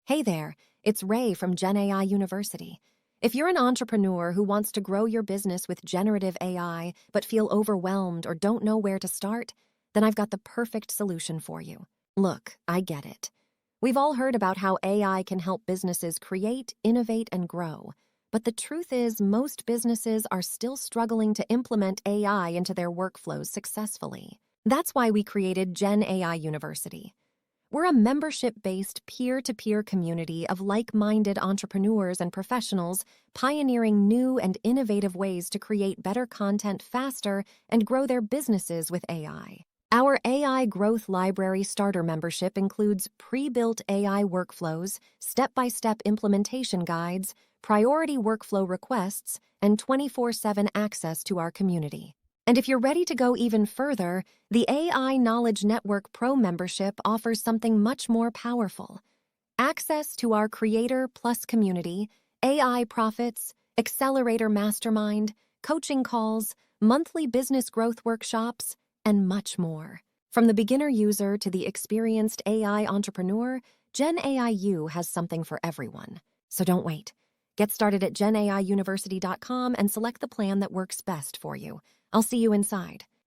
Hey there, it's Ray from Gen AI University. If you're an entrepreneur who wants to grow your business with generative AI but feel overwhelmed or don't know where to start, then I've got the perfect solution for you. Look, I get it. We've all heard about how AI can help businesses create, innovate, and grow. But the truth is, most businesses are still struggling to implement AI into their workflows successfully. That's why we created Gen AI University. We're a membership-based peer-to-peer community of like-minded entrepreneurs and professionals pioneering new and innovative ways to create better content faster and grow their businesses with AI. Our AI Growth Library Starter membership includes pre-built AI workflows, step-by-step implementation guides, priority workflow requests, and 24/7 access to our community. And if you're ready to go even further, the AI Knowledge Network Pro membership offers something much more powerful. Access to our Creator Plus community, AI Profits, Accelerator Mastermind, coaching calls, monthly business growth workshops, and much more. From the beginner user to the experienced AI entrepreneur, Gen AIU has something for everyone. So don't wait. Get started at genaiuniversity.com and select the plan that works best for you. I'll see you inside.